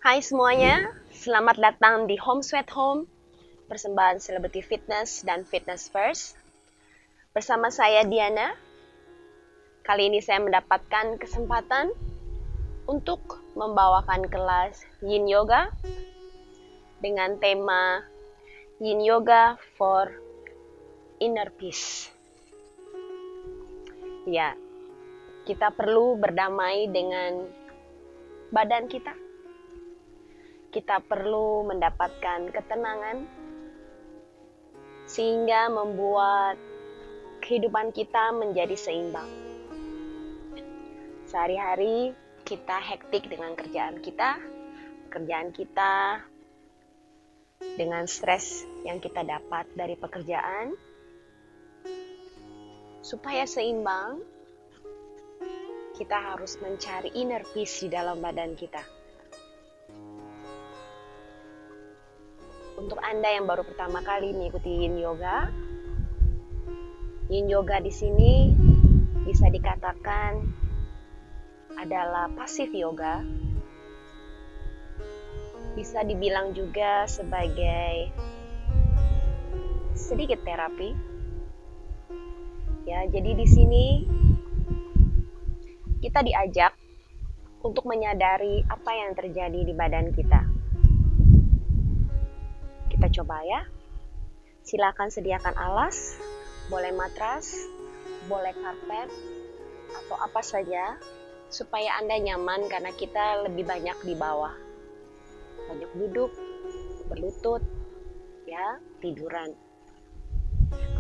Hai semuanya, selamat datang di Home Sweet Home, persembahan Celebrity Fitness dan Fitness First. Bersama saya Diana, kali ini saya mendapatkan kesempatan untuk membawakan kelas Yin Yoga dengan tema Yin Yoga for Inner Peace. Ya, kita perlu berdamai dengan badan kita. Kita perlu mendapatkan ketenangan sehingga membuat kehidupan kita menjadi seimbang. Sehari-hari kita hektik dengan pekerjaan kita dengan stres yang kita dapat dari pekerjaan. Supaya seimbang, kita harus mencari inner peace di dalam badan kita. Untuk Anda yang baru pertama kali mengikuti Yin Yoga di sini bisa dikatakan adalah pasif yoga. Bisa dibilang juga sebagai sedikit terapi. Ya, jadi di sini kita diajak untuk menyadari apa yang terjadi di badan kita. Kita coba ya. Silakan sediakan alas, boleh matras, boleh karpet, atau apa saja supaya Anda nyaman karena kita lebih banyak di bawah. Banyak duduk, berlutut, ya, tiduran.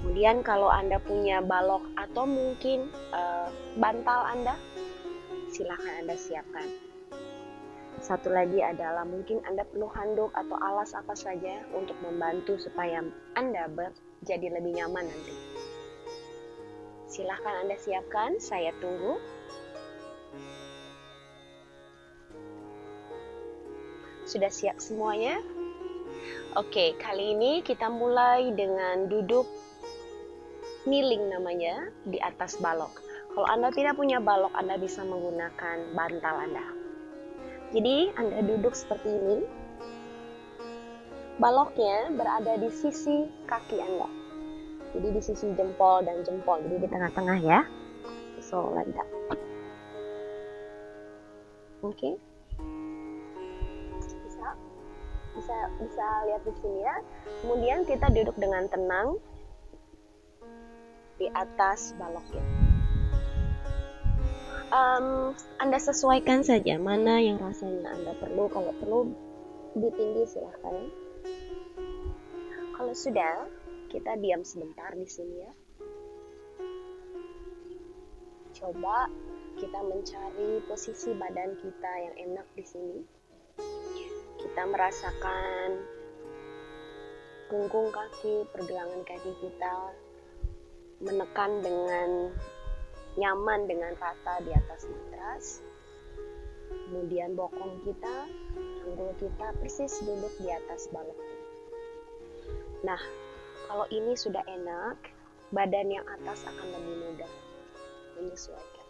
Kemudian kalau Anda punya balok atau mungkin bantal Anda, silakan Anda siapkan. Satu lagi adalah mungkin Anda perlu handuk atau alas apa saja untuk membantu supaya Anda jadi lebih nyaman nanti. Silahkan Anda siapkan, saya tunggu. Sudah siap semuanya? Oke, kali ini kita mulai dengan duduk kneeling namanya di atas balok. Kalau Anda tidak punya balok, Anda bisa menggunakan bantal Anda. Jadi Anda duduk seperti ini. Baloknya berada di sisi kaki Anda. Jadi di sisi jempol dan jempol. Jadi di tengah-tengah ya. So like that. Oke. Bisa lihat di sini ya. Kemudian kita duduk dengan tenang di atas baloknya. Anda sesuaikan saja mana yang rasanya Anda perlu. Kalau perlu lebih tinggi silahkan. Kalau sudah, kita diam sebentar di sini ya. Coba kita mencari posisi badan kita yang enak di sini. Kita merasakan punggung kaki, pergelangan kaki kita menekan dengan nyaman dengan rata di atas matras. Kemudian bokong kita, panggul kita persis duduk di atas balok. Nah, kalau ini sudah enak, badan yang atas akan lebih mudah menyesuaikan.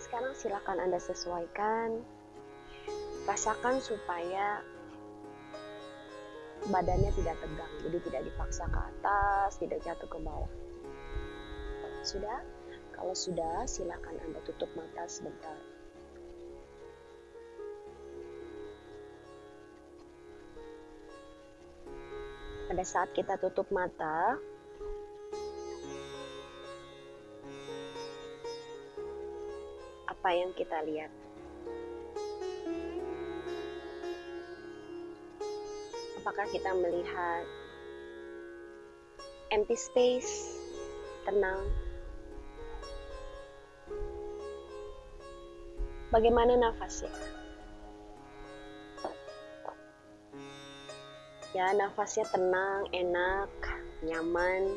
Sekarang silakan Anda sesuaikan. Rasakan supaya badannya tidak tegang, jadi tidak dipaksa ke atas, tidak jatuh ke bawah. Sudah? Kalau sudah, silakan Anda tutup mata sebentar. Pada saat kita tutup mata, apa yang kita lihat? Apakah kita melihat empty space, tenang? Bagaimana nafasnya? Ya, nafasnya tenang, enak, nyaman.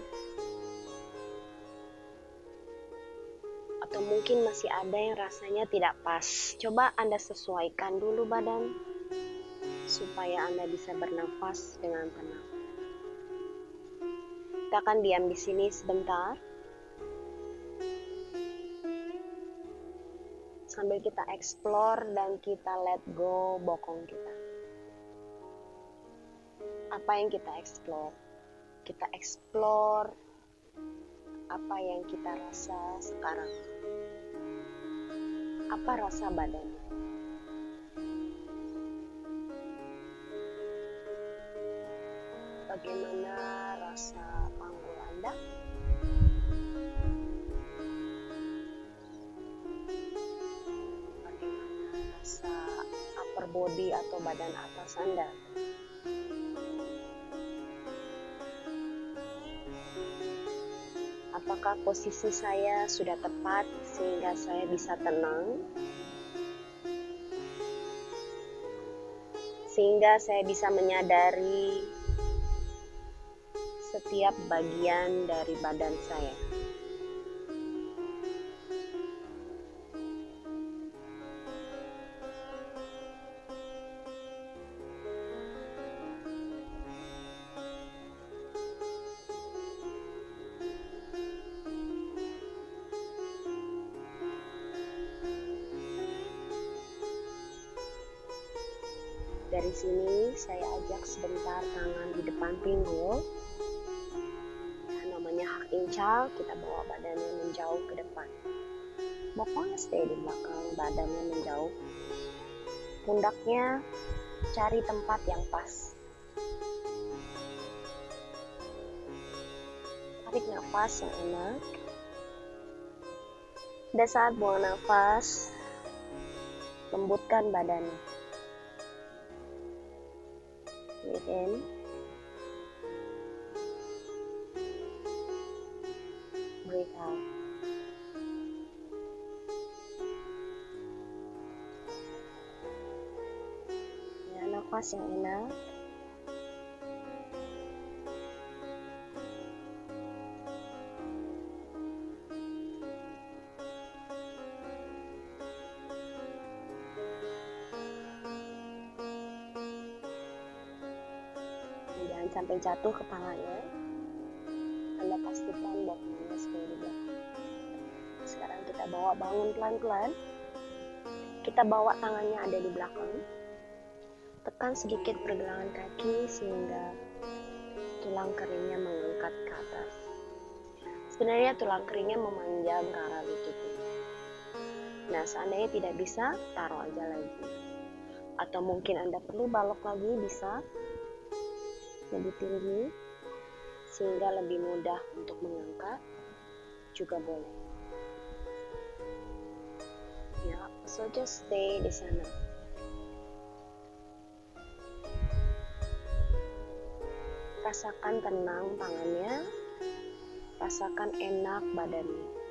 Atau mungkin masih ada yang rasanya tidak pas. Coba Anda sesuaikan dulu badan supaya Anda bisa bernafas dengan tenang. Kita akan diam di sini sebentar. sambil kita explore dan kita let go bokong kita. Apa yang kita explore? Kita explore apa yang kita rasa sekarang. Apa rasa badan? Bagaimana rasa panggul Anda? Bagaimana rasa upper body atau badan atas Anda? Apakah posisi saya sudah tepat sehingga saya bisa tenang? Sehingga saya bisa menyadari setiap bagian dari badan saya. Dari sini saya ajak sebentar tangan di depan pinggul. Namanya hak incal, kita bawa badannya menjauh ke depan. Bokongnya stay di belakang, badannya menjauh. Pundaknya cari tempat yang pas. Tarik nafas yang enak. Pada saat buang nafas, lembutkan badannya. Breathe in. Breathe out. Ya, nafas yang enak. Jangan sampai jatuh kepalanya. Anda pastikan bokongnya stay di belakang. Sekarang kita bawa bangun pelan-pelan. Kita bawa tangannya ada di belakang. Tekan sedikit pergelangan kaki sehingga tulang keringnya mengangkat ke atas. Sebenarnya tulang keringnya memanjang ke arah lutut. Nah, seandainya tidak bisa, taruh aja lagi. Atau mungkin Anda perlu balok lagi, bisa lebih tinggi sehingga lebih mudah untuk mengangkat, juga boleh. Ya, so just stay di sana. Rasakan tenang tangannya, rasakan enak badannya.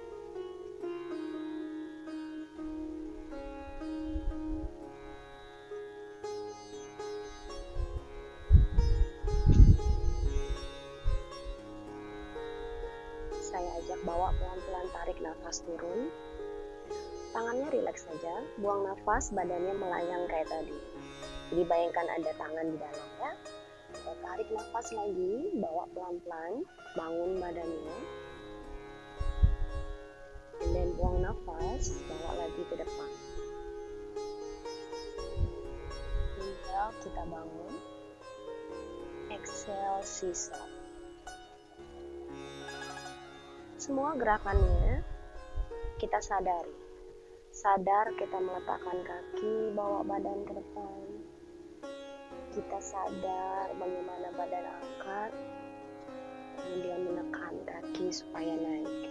Saya ajak bawa pelan-pelan, tarik nafas turun. Tangannya rileks saja, buang nafas, badannya melayang kayak tadi. Jadi bayangkan ada tangan di dalam ya. Kita tarik nafas lagi, bawa pelan-pelan, bangun badannya. And then buang nafas, bawa lagi ke depan. Inhale, kita bangun. Exhale, sisa. Semua gerakannya kita sadari. Sadar kita meletakkan kaki, bawa badan ke depan. Kita sadar bagaimana badan angkat, kemudian menekan kaki supaya naik.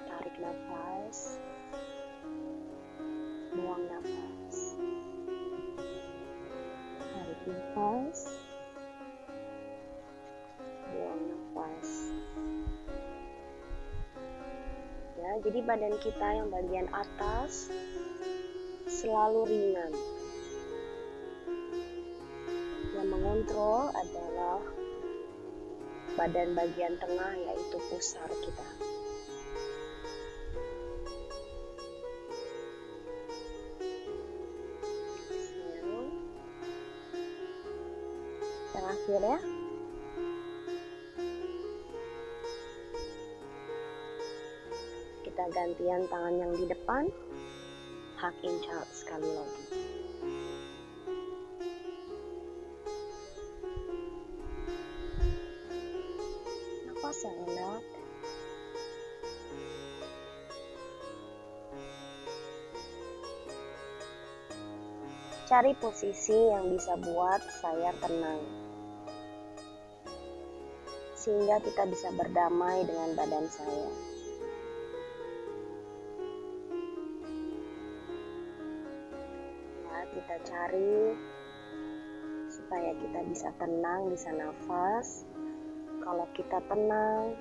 Tarik nafas, buang nafas. Tarik nafas, buang nafas. Ya, jadi badan kita yang bagian atas selalu ringan. Yang mengontrol adalah badan bagian tengah, yaitu pusar kita. Terakhir ya. Kita gantian tangan yang di depan, Hug in child sekali lagi. Nafas yang enak. Cari posisi yang bisa buat saya tenang, sehingga kita bisa berdamai dengan badan saya. Ya, kita cari supaya kita bisa tenang, bisa nafas. Kalau kita tenang,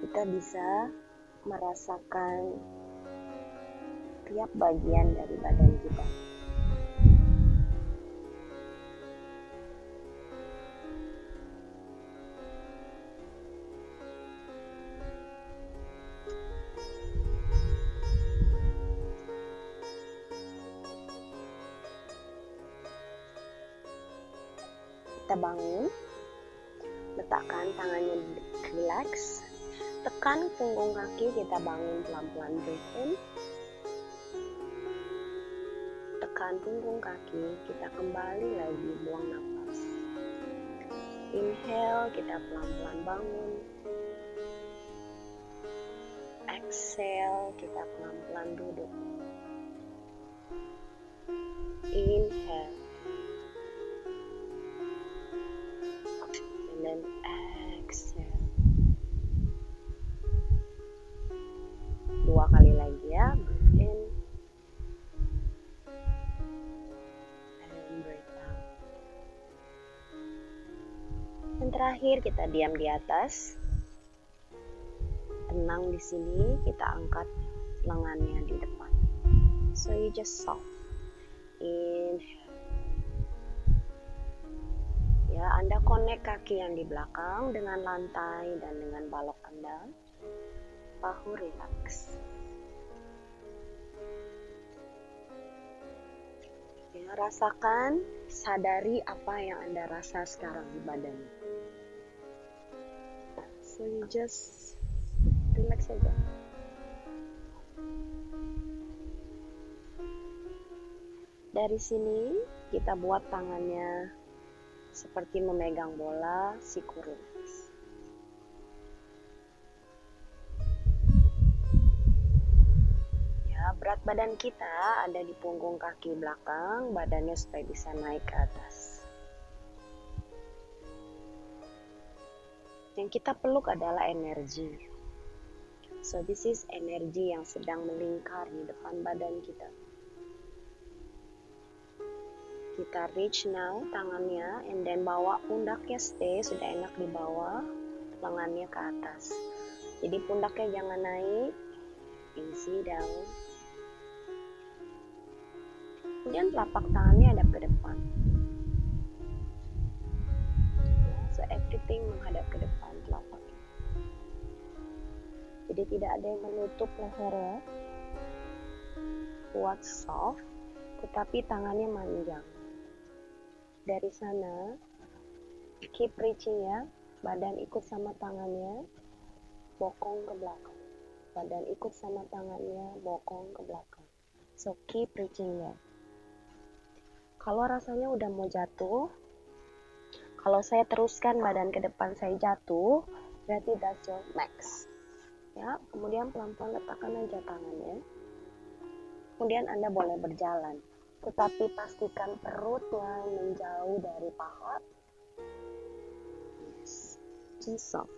kita bisa merasakan tiap bagian dari badan kita. Kita bangun, letakkan tangannya relax, tekan punggung kaki, kita bangun pelan-pelan, breathe in. Tekan punggung kaki, kita kembali lagi buang nafas. Inhale, kita pelan-pelan bangun. Exhale, kita pelan-pelan duduk. Inhale. And then exhale. 2 kali lagi ya. Breathe in. Yang terakhir, kita diam di atas, tenang di sini, kita angkat lengannya di depan. So you just soft. Inhale. Ya, Anda connect kaki yang di belakang dengan lantai dan dengan balok Anda. Bahu relax. Ya, rasakan, sadari apa yang Anda rasa sekarang di badan. So you just relax saja. Dari sini kita buat tangannya seperti memegang bola, siku relax. Ya, berat badan kita ada di punggung kaki belakang, badannya supaya bisa naik ke atas. Yang kita peluk adalah energi. So this is energi yang sedang melingkar di depan badan kita. Kita reach now tangannya, and then bawa pundaknya stay, sudah enak di bawah, lengannya ke atas. Jadi pundaknya jangan naik, easy down. Kemudian telapak tangannya hadap ke depan. So everything menghadap ke depan telapaknya. Jadi tidak ada yang menutup leher ya. Kuat soft, tetapi tangannya manjang. Dari sana, keep reaching ya. Badan ikut sama tangannya, bokong ke belakang. Badan ikut sama tangannya, bokong ke belakang. So keep reaching ya. Kalau rasanya udah mau jatuh, kalau saya teruskan badan ke depan saya jatuh, berarti that's your max. Ya, kemudian pelan-pelan letakkan aja tangannya. Kemudian Anda boleh berjalan, tetapi pastikan perutnya menjauh dari paha. Yes, just soft.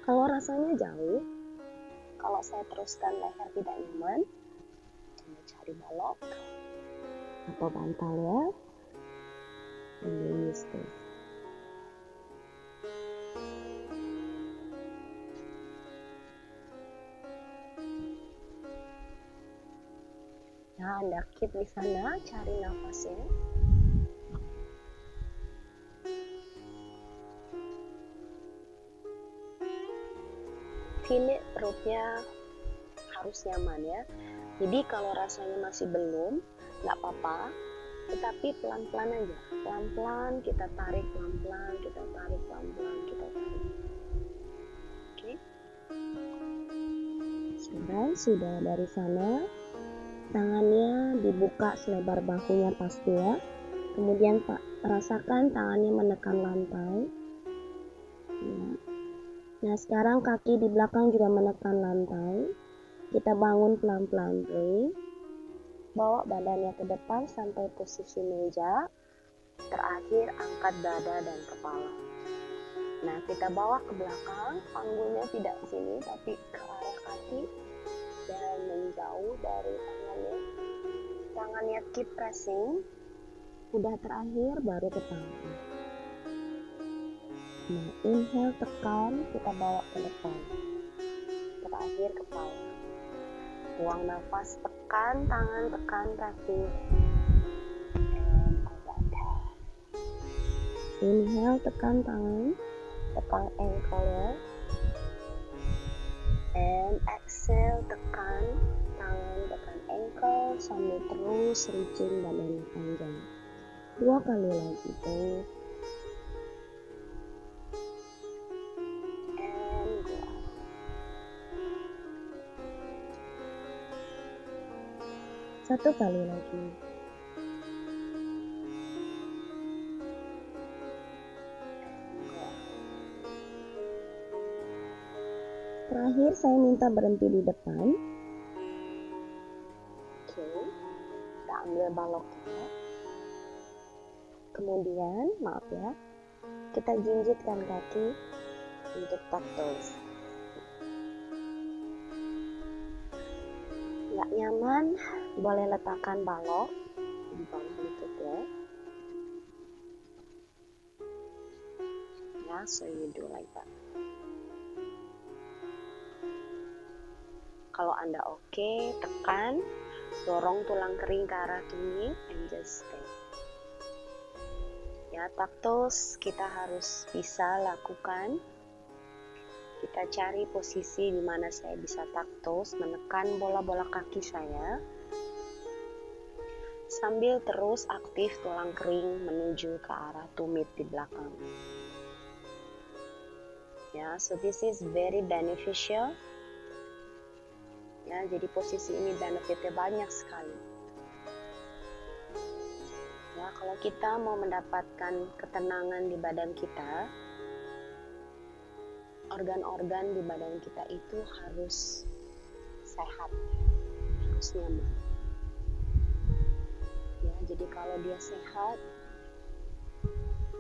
Kalau rasanya jauh, kalau saya teruskan leher tidak nyaman, Anda cari balok atau bantal ya. Ini stay. Nah, Anda keep di sana, cari nafasnya. Feel it, perutnya harus nyaman ya. Jadi kalau rasanya masih belum, nggak apa-apa. Tetapi pelan-pelan aja, pelan-pelan kita tarik, pelan-pelan kita tarik, pelan-pelan kita tarik. Oke? Dan sudah dari sana, tangannya dibuka selebar bahunya pasti ya. Kemudian rasakan tangannya menekan lantai. Ya. Nah sekarang kaki di belakang juga menekan lantai. Kita bangun pelan-pelan breathe. Bawa badannya ke depan sampai posisi meja. Terakhir angkat dada dan kepala. Nah kita bawa ke belakang, panggulnya tidak sini tapi ke arah kaki dan menjauh dari tangannya. Tangannya keep pressing. Udah terakhir baru kepala. Nah inhale tekan, kita bawa ke depan. Terakhir kepala. Buang nafas, tekan tangan, tekan kaki. Inhale, tekan tangan, tekan ankle ya. And exhale, tekan tangan, tekan ankle sambil terus reaching badannya panjang. 2 kali lagi, breathe. And go out. Satu kali lagi. Terakhir saya minta berhenti di depan. Oke, kita ambil balok kita. Kemudian, maaf ya, kita jinjitkan kaki untuk tuck toes. Nggak nyaman, boleh letakkan balok di bawah lutut ya. Ya, so you do like that. Kalau Anda oke, tekan, dorong tulang kering ke arah tumit, and just stay. Ya, tuck toes kita harus bisa lakukan. Kita cari posisi di mana saya bisa tuck toes, menekan bola-bola kaki saya, sambil terus aktif tulang kering menuju ke arah tumit di belakang. Ya, so this is very beneficial. Ya, jadi posisi ini benefitnya banyak sekali. Ya, kalau kita mau mendapatkan ketenangan di badan kita, organ-organ di badan kita itu harus sehat, harus nyaman. Ya, jadi kalau dia sehat,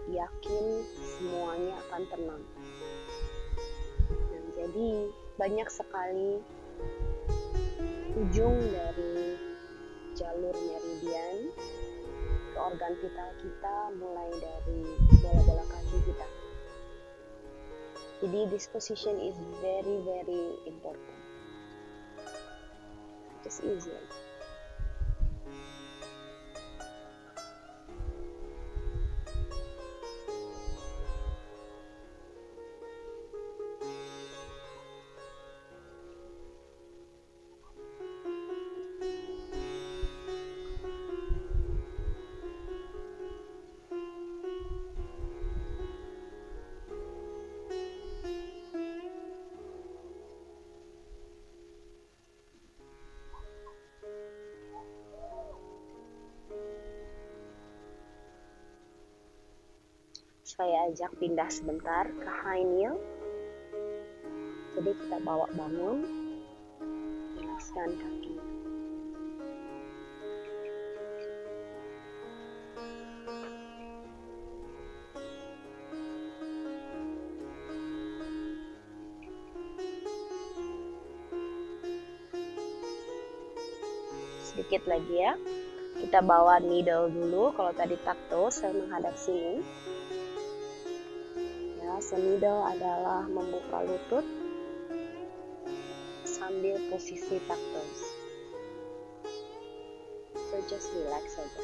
yakin semuanya akan tenang. Nah, jadi banyak sekali ujung dari jalur meridian ke organ vital kita, mulai dari bola-bola kaki kita. Jadi this position is very very important. Just easy. Saya ajak pindah sebentar ke high kneel. Jadi kita bawa bangun, rilekskan kaki. Sedikit lagi ya. Kita bawa needle dulu. Kalau tadi tuck toes, saya menghadap sini. Needle adalah membuka lutut sambil posisi tuck toes. So just relax saja.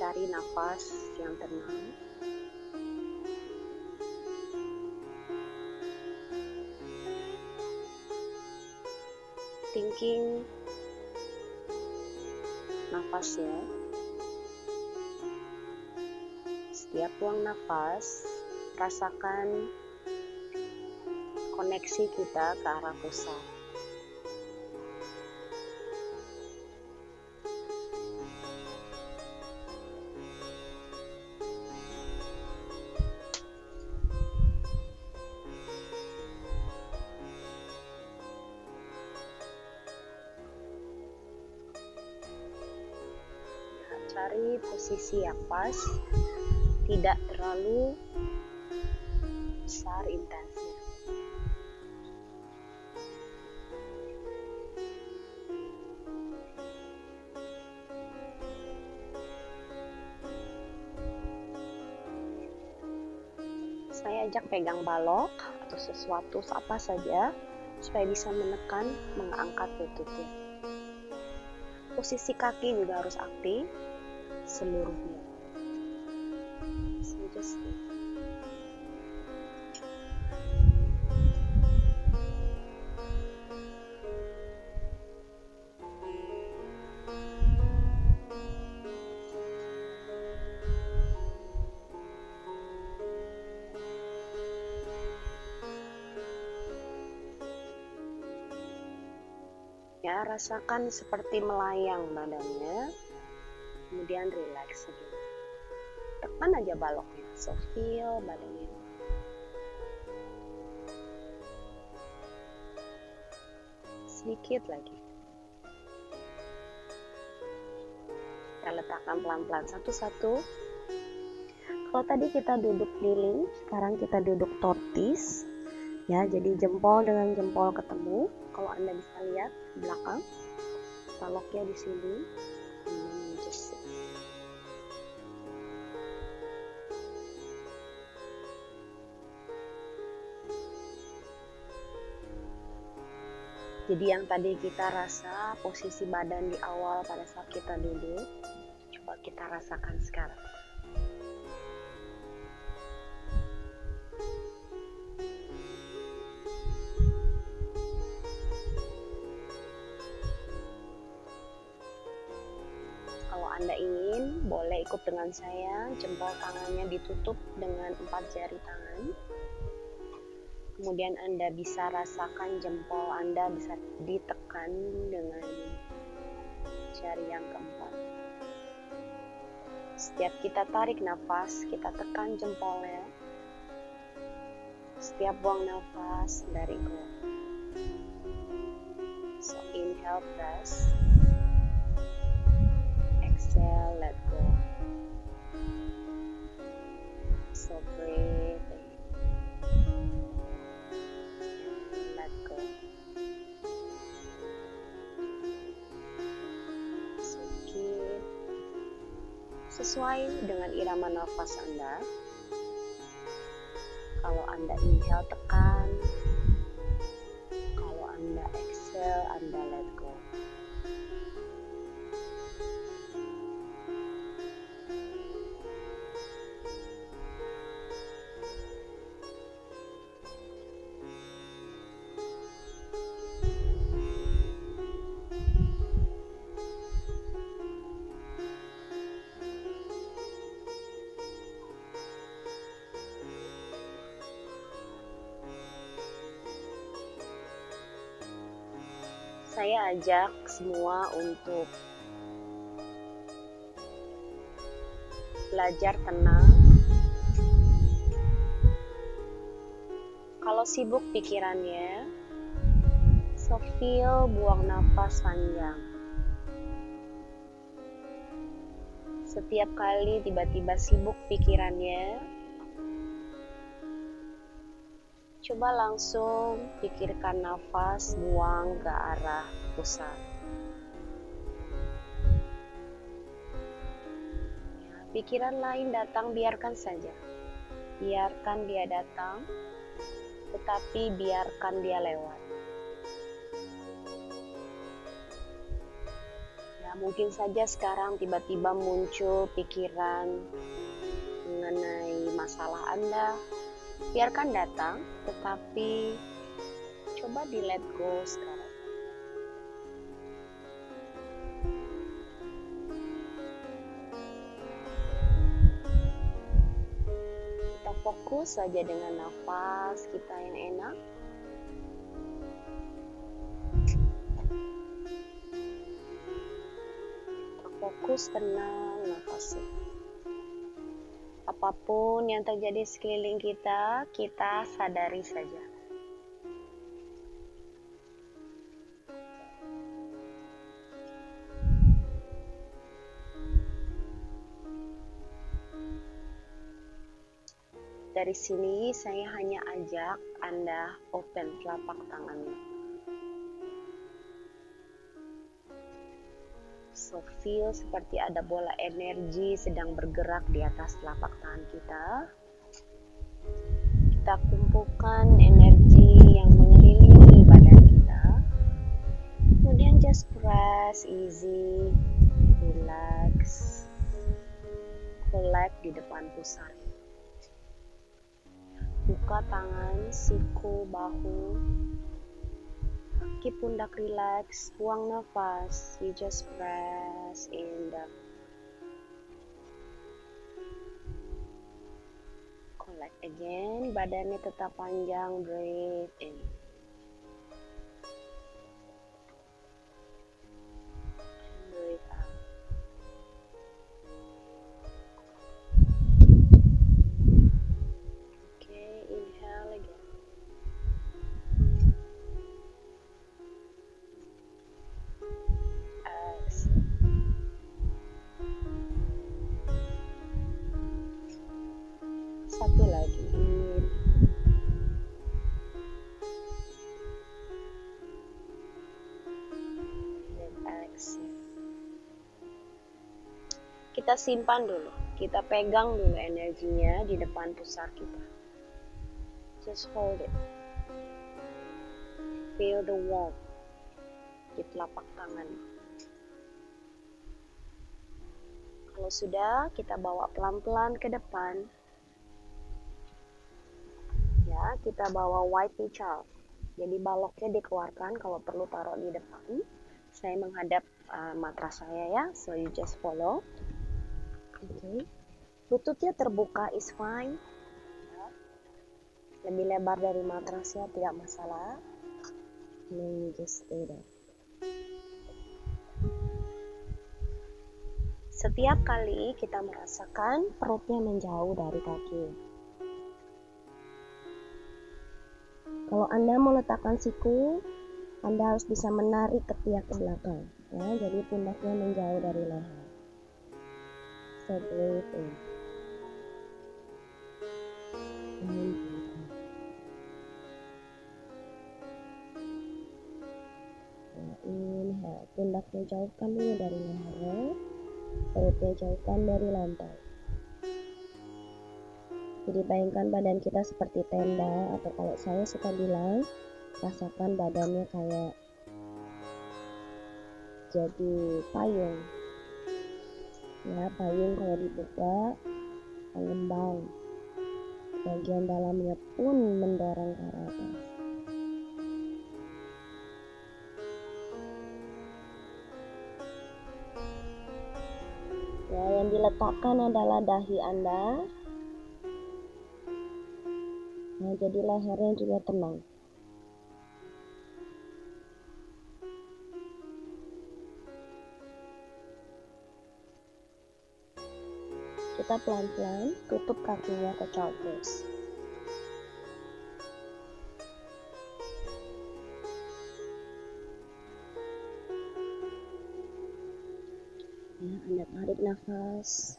Cari nafas yang tenang. thinking nafas ya. Setiap buang nafas, rasakan koneksi kita ke arah pusat. Cari posisi yang pas, tidak terlalu besar intensnya. Saya ajak pegang balok atau sesuatu apa saja supaya bisa menekan, mengangkat lututnya. Posisi kaki juga harus aktif seluruhnya. So just ya, rasakan seperti melayang badannya, kemudian relax sedikit. Tekan aja baloknya, so feel badannya. Sedikit lagi. Kita letakkan pelan-pelan satu-satu. Kalau tadi kita duduk keliling, sekarang kita duduk tortis. Ya, jadi jempol dengan jempol ketemu. Kalau Anda bisa lihat di belakang, baloknya di sini. Just jadi yang tadi kita rasa posisi badan di awal pada saat kita duduk, coba kita rasakan sekarang. Kalau Anda ingin, boleh ikut dengan saya, jempol tangannya ditutup dengan 4 jari tangan. Kemudian Anda bisa rasakan jempol Anda bisa ditekan dengan jari yang keempat. Setiap kita tarik nafas, kita tekan jempolnya. Setiap buang nafas, dari go. So inhale, press. Exhale, let go. So breathe in. Let go. So keep sesuai dengan irama nafas Anda. Kalau Anda inhale, tekan. Kalau Anda exhale, Anda let go. Saya ajak semua untuk belajar tenang. Kalau sibuk pikirannya, so feel buang nafas panjang. Setiap kali tiba-tiba sibuk pikirannya, coba langsung pikirkan nafas buang ke arah pusat. Ya, pikiran lain datang, biarkan saja. Biarkan dia datang, tetapi biarkan dia lewat. Ya, mungkin saja sekarang tiba-tiba muncul pikiran mengenai masalah Anda. Biarkan datang, tetapi coba di let go sekarang. fokus saja dengan nafas kita yang enak. Fokus tenang nafasnya. Apapun yang terjadi sekeliling kita, kita sadari saja. Dari sini saya hanya ajak Anda open telapak tangannya. So feel seperti ada bola energi sedang bergerak di atas telapak tangan kita. Kita kumpulkan energi yang mengelilingi badan kita. Kemudian just press easy, relax, collect di depan pusat. Buka tangan, siku, bahu, kaki pundak relax, buang nafas. You just press in the collect again. Badannya tetap panjang, breathe in. Breathe out. Inhale again. Exhale. Satu lagi. In. Dan exhale. Kita simpan dulu. Kita pegang dulu energinya di depan pusar kita. Just hold it. Feel the warmth di telapak tangan. Kalau sudah, kita bawa pelan-pelan ke depan. Ya, kita bawa white child. Jadi baloknya dikeluarkan, kalau perlu taruh di depan. Saya menghadap matras saya ya, so you just follow. Okay. Lututnya terbuka is fine. Lebih lebar dari matrasnya tidak masalah. And just stay there. Setiap kali kita merasakan perutnya menjauh dari kaki. Kalau Anda mau letakkan siku, Anda harus bisa menarik ketiak ke belakang. Ya, jadi pundaknya menjauh dari leher. So breathe in. Inhale, pundaknya jauhkan dulu dari lehernya, perutnya jauhkan dari lantai. Jadi bayangkan badan kita seperti tenda, atau kalau saya suka bilang, rasakan badannya kayak jadi payung. Ya, payung kalau dibuka mengembang, bagian dalamnya pun mendorong ke arah atas. Ya, yang diletakkan adalah dahi Anda. Nah, jadi lehernya juga tenang. Kita pelan-pelan tutup kakinya ke child pose. Ya, Anda tarik nafas.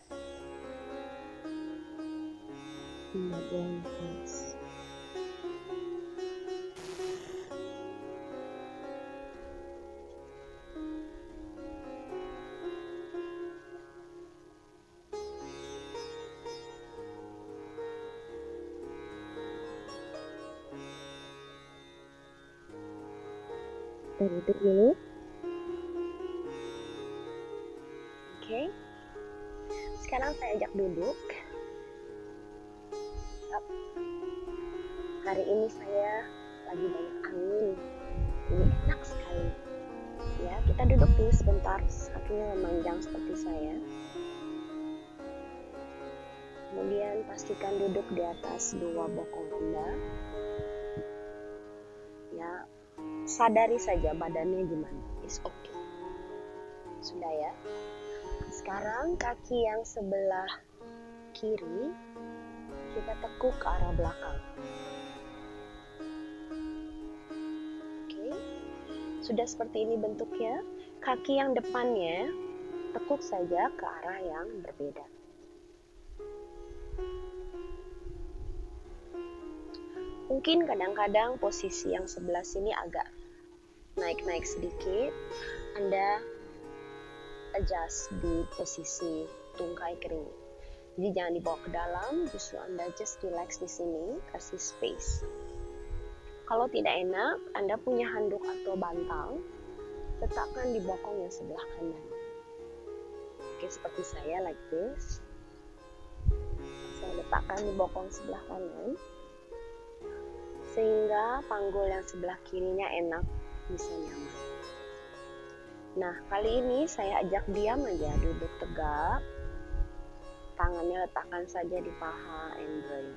Anda buang nafas. Kita duduk dulu. Oke. Sekarang saya ajak duduk. Hari ini saya lagi banyak angin. Ini enak sekali. Ya, kita duduk dulu sebentar. Kakinya memanjang seperti saya. Kemudian pastikan duduk di atas dua bokong Anda. Ya, sadari saja badannya gimana. It's okay. Sudah ya. Sekarang kaki yang sebelah kiri kita tekuk ke arah belakang. Oke. Sudah seperti ini bentuknya. Kaki yang depannya tekuk saja ke arah yang berbeda. Mungkin kadang-kadang posisi yang sebelah sini agak naik-naik sedikit. Anda adjust di posisi tungkai kering. Jadi jangan dibawa ke dalam, justru Anda just relax di sini, kasih space. Kalau tidak enak, Anda punya handuk atau bantal, letakkan di bokong yang sebelah kanan. Oke, seperti saya like this. Saya letakkan di bokong sebelah kanan, sehingga panggul yang sebelah kirinya enak, bisa nyaman. Nah, kali ini saya ajak diam aja, duduk tegak. Tangannya letakkan saja di paha and breathe.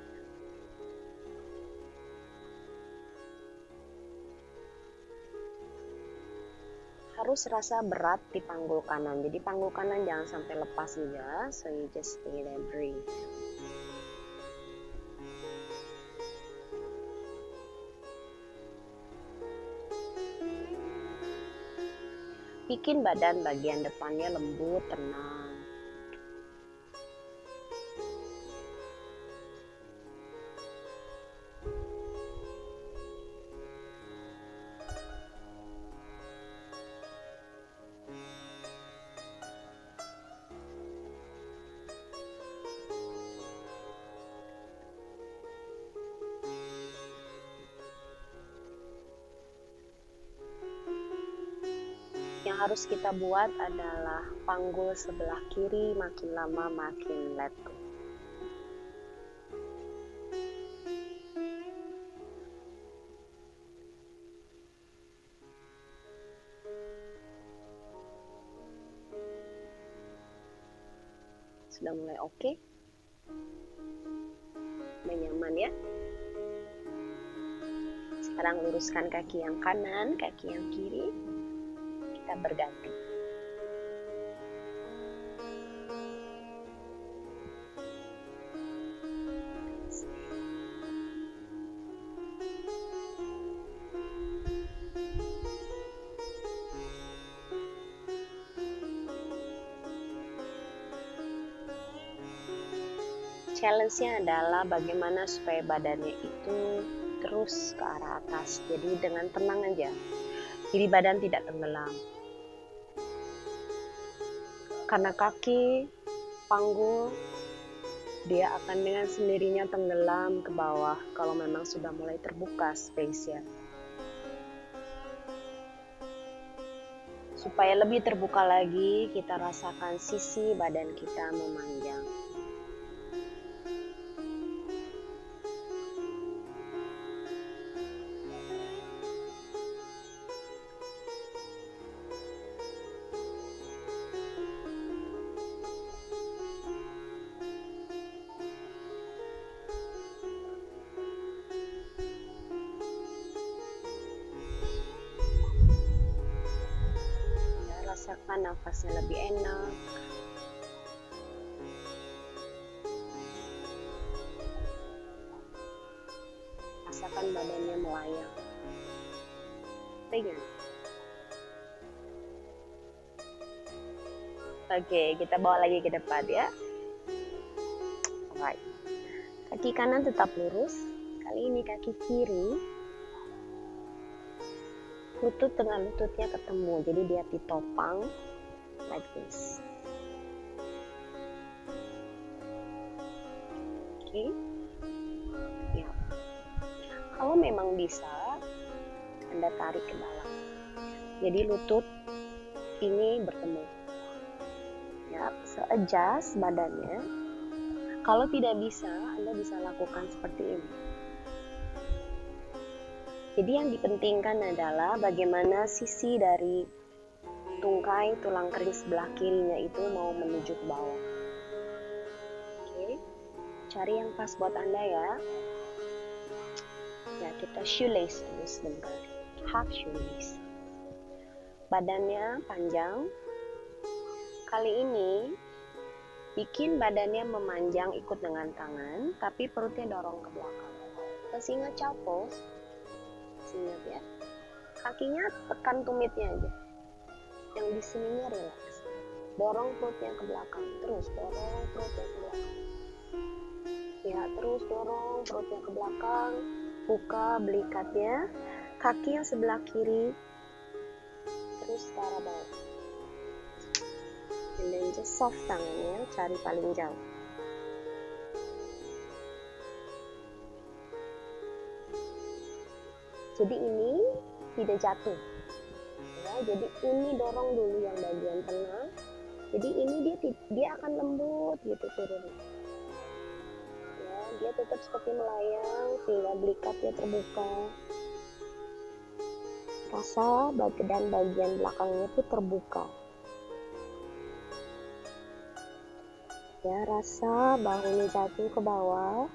Harus rasa berat di panggul kanan. Jadi panggul kanan jangan sampai lepas juga. So you just stay there, breathe. Bikin badan bagian depannya lembut, tenang. Yang harus kita buat adalah panggul sebelah kiri makin lama makin let go. Sudah mulai oke? Udah nyaman ya? Sekarang luruskan kaki yang kanan, kaki yang kiri. Kita berganti. Challenge-nya adalah bagaimana supaya badannya itu terus ke arah atas. Jadi dengan tenang aja. Jadi badan tidak tenggelam. Karena kaki, panggul, dia akan dengan sendirinya tenggelam ke bawah kalau memang sudah mulai terbuka space-nya. Supaya lebih terbuka lagi, kita rasakan sisi badan kita memanjang. Rasakan nafasnya lebih enak. Rasakan badannya melayang. Ringan. Oke, kita bawa lagi ke depan ya. Alright. Kaki kanan tetap lurus. Kali ini kaki kiri. Lutut dengan lututnya ketemu, jadi dia ditopang like this. Oke. Ya. Kalau memang bisa, Anda tarik ke dalam. Jadi lutut ini bertemu. Ya, so adjust badannya. Kalau tidak bisa, Anda bisa lakukan seperti ini. Jadi yang dipentingkan adalah bagaimana sisi dari tungkai tulang kering sebelah kirinya itu mau menuju ke bawah. Oke. cari yang pas buat Anda ya. Ya, kita shoelace dulu sebentar. Half shoelace. Badannya panjang. Kali ini bikin badannya memanjang ikut dengan tangan, tapi perutnya dorong ke belakang. Masih ingat child pose? Masih ingat ya? Kakinya tekan tumitnya aja. Yang di sininya relax. Dorong perutnya ke belakang. Terus dorong perutnya ke belakang. Ya, terus dorong perutnya ke belakang. Buka belikatnya. Kaki yang sebelah kiri terus ke arah bawah. And then just soft tangannya, cari paling jauh. Jadi ini tidak jatuh. Ya, jadi ini dorong dulu yang bagian tengah. Jadi ini dia akan lembut gitu turun. Ya, dia tetap seperti melayang sehingga belikatnya terbuka. Rasa bagian belakangnya itu terbuka. Ya, rasa bahunya jatuh ke bawah,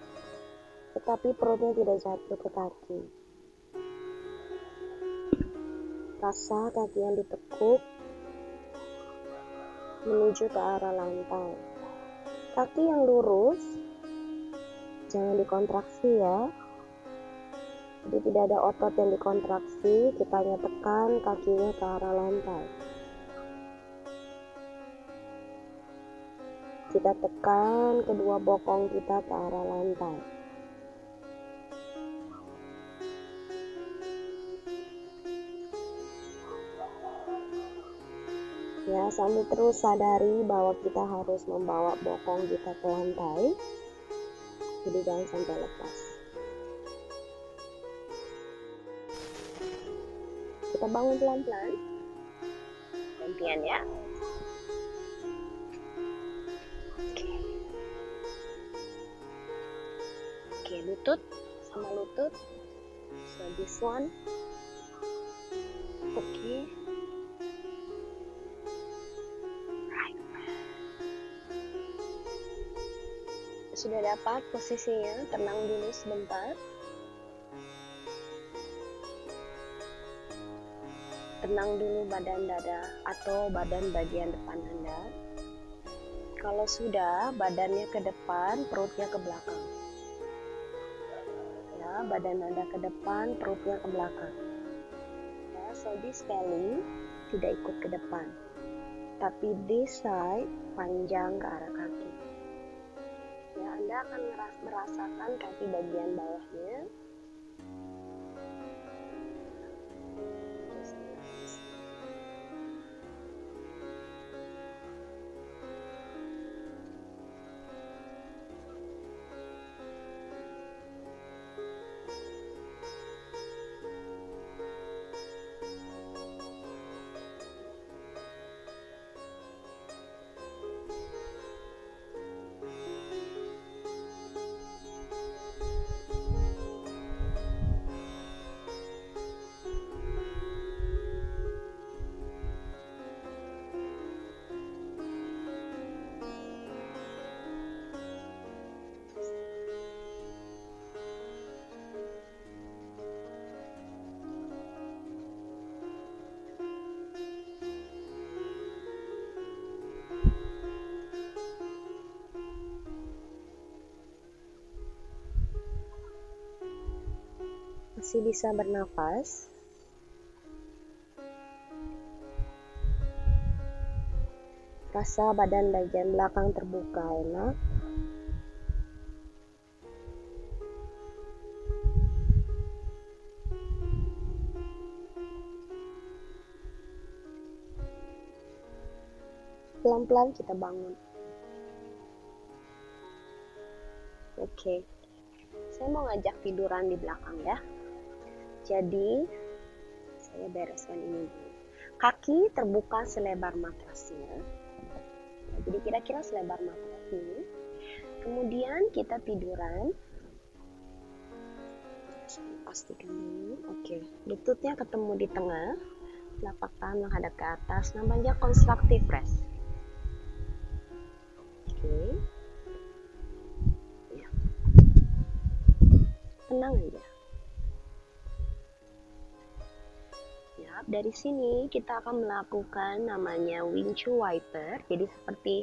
tetapi perutnya tidak jatuh ke kaki. Rasa kaki yang ditekuk menuju ke arah lantai. Kaki yang lurus, jangan dikontraksi ya. Jadi tidak ada otot yang dikontraksi, kita hanya tekan kakinya ke arah lantai. Kita tekan kedua bokong kita ke arah lantai. Ya, sambil terus sadari bahwa kita harus membawa bokong kita ke lantai. Jadi jangan sampai lepas. Kita bangun pelan-pelan. Gantian ya. Oke, lutut sama lutut. So this one. Oke. Right. Sudah dapat posisinya, tenang dulu sebentar. Tenang dulu badan dada atau badan bagian depan Anda. Kalau sudah, badannya ke depan, perutnya ke belakang. Ya, badan Anda ke depan, perutnya ke belakang. Ya, so this belly tidak ikut ke depan. Tapi this side panjang ke arah kaki. Ya, Anda akan merasakan kaki bagian bawahnya. Masih bisa bernafas. Rasa badan bagian belakang terbuka, enak. Pelan-pelan kita bangun. Oke. Saya mau ngajak tiduran di belakang ya. Jadi, saya bereskan ini dulu. Kaki terbuka selebar matrasnya. Nah, jadi kira-kira selebar matras ini. Kemudian kita tiduran. Saya pastikan dulu. Oke, lututnya ketemu di tengah. Telapak tangan menghadap ke atas. Namanya constructive rest. Oke. Ya. tenang aja. Ya, dari sini kita akan melakukan namanya windshield wiper. Jadi seperti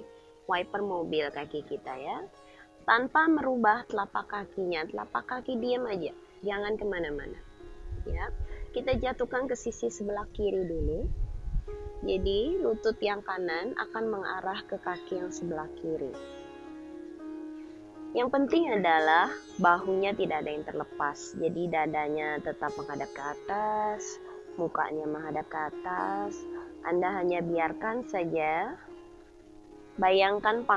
wiper mobil kaki kita ya. Tanpa merubah telapak kakinya, telapak kaki diam aja, jangan kemana-mana. Ya, kita jatuhkan ke sisi sebelah kiri dulu. Jadi lutut yang kanan akan mengarah ke kaki yang sebelah kiri. Yang penting adalah bahunya tidak ada yang terlepas. Jadi dadanya tetap menghadap ke atas, mukanya menghadap ke atas. Anda hanya biarkan saja. Bayangkan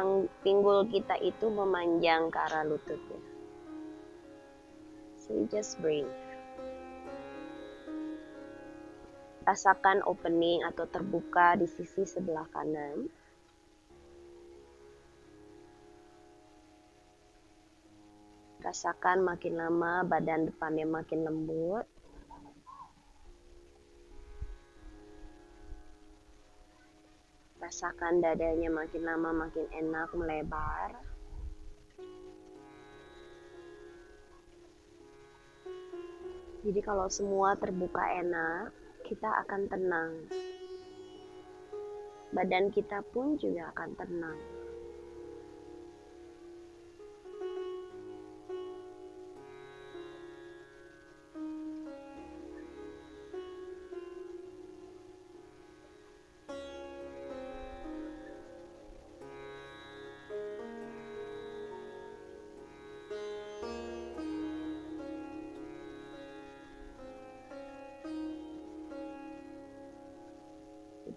pinggul kita itu memanjang ke arah lututnya. So you just breathe. Rasakan opening atau terbuka di sisi sebelah kanan. Rasakan makin lama badan depannya makin lembut. Rasakan dadanya makin lama makin enak melebar. Jadi kalau semua terbuka enak, kita akan tenang. Badan kita pun juga akan tenang.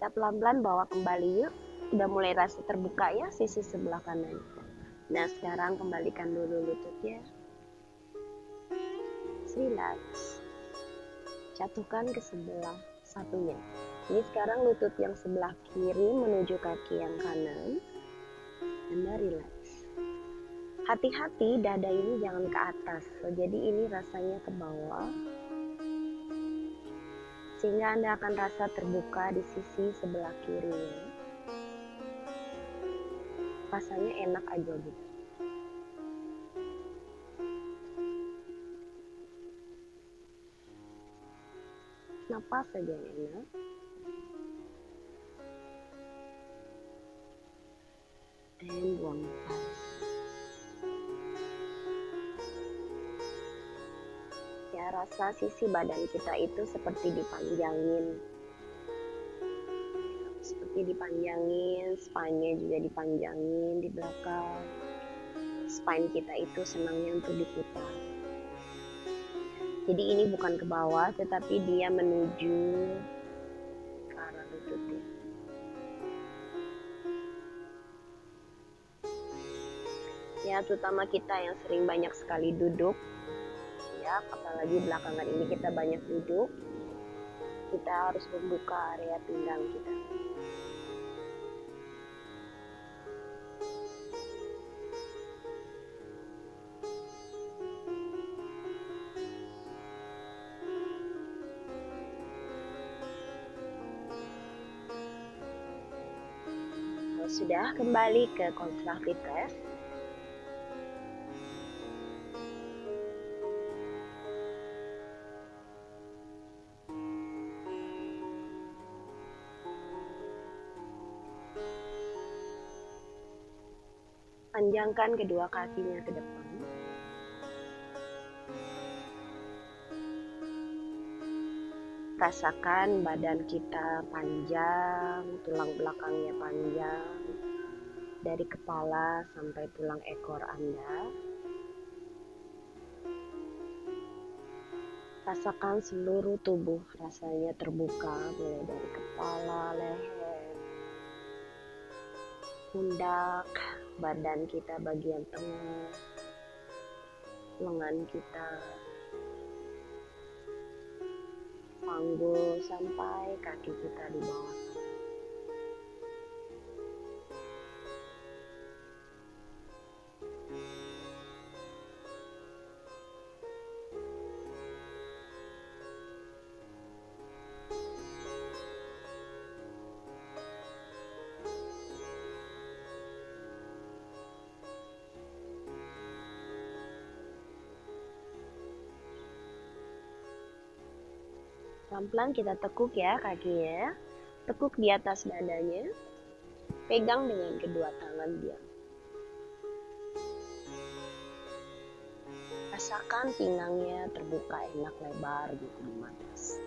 Kita pelan-pelan bawa kembali yuk. Udah mulai rasa terbuka ya sisi sebelah kanan. Nah sekarang kembalikan dulu lututnya. Relax. Jatuhkan ke sebelah satunya. Ini sekarang lutut yang sebelah kiri menuju kaki yang kanan. Anda relax. Hati-hati dada ini jangan ke atas. Jadi ini rasanya ke bawah. Sehingga Anda akan rasa terbuka di sisi sebelah kiri. Rasanya enak aja gitu. Napas saja yang enak. Dan buang napas. Ya, rasa sisi badan kita itu seperti dipanjangin. Seperti dipanjangin, spine-nya juga dipanjangin di belakang. Spine kita itu senangnya untuk diputar. Jadi ini bukan ke bawah, tetapi dia menuju ke arah lututnya. Ya, terutama kita yang sering banyak sekali duduk. Ya, apalagi belakangan ini kita banyak duduk, kita harus membuka area pinggang kita. Kalau sudah, kembali ke constructive press. Panjangkan kedua kakinya ke depan. Rasakan badan kita panjang, tulang belakangnya panjang, dari kepala sampai tulang ekor Anda. Rasakan seluruh tubuh rasanya terbuka, mulai dari kepala, leher, pundak, badan kita bagian tengah, lengan kita, panggul sampai kaki kita di bawah. Pelan-pelan kita tekuk ya kakinya. Tekuk di atas dadanya. Pegang dengan kedua tangan diam. Rasakan pinggangnya terbuka enak lebar gitu di matras.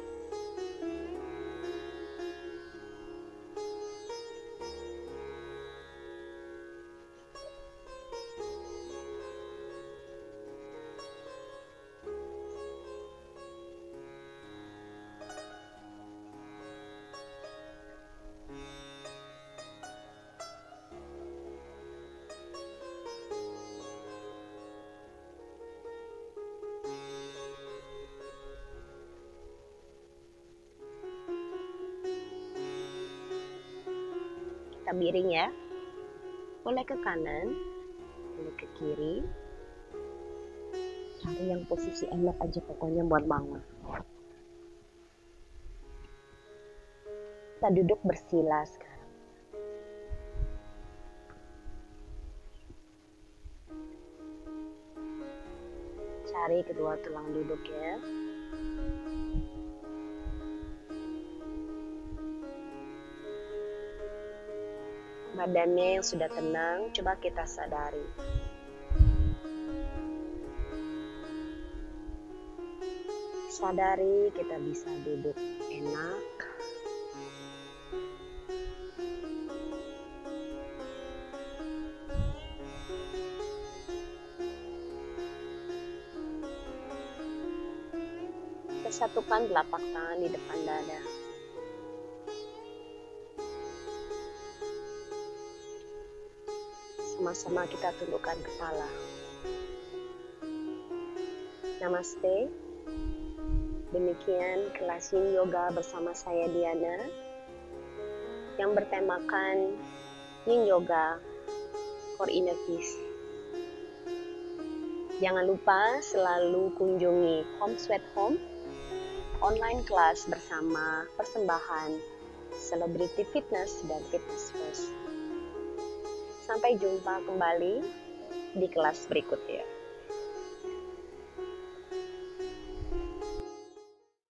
Kita miring ya. Boleh ke kanan, boleh ke kiri. Cari yang posisi enak aja pokoknya buat bangun. Kita duduk bersila sekarang. Cari kedua tulang duduk ya. Badannya yang sudah tenang, coba kita sadari. Sadari kita bisa duduk enak. Kita satukan telapak tangan di depan dada. Sama-sama kita tundukkan kepala. Namaste. Demikian kelas Yin Yoga bersama saya Diana yang bertemakan Yin Yoga for Inner Peace. Jangan lupa selalu kunjungi Home Sweet Home online kelas bersama persembahan Celebrity Fitness dan Fitness First. Sampai jumpa kembali di kelas berikutnya.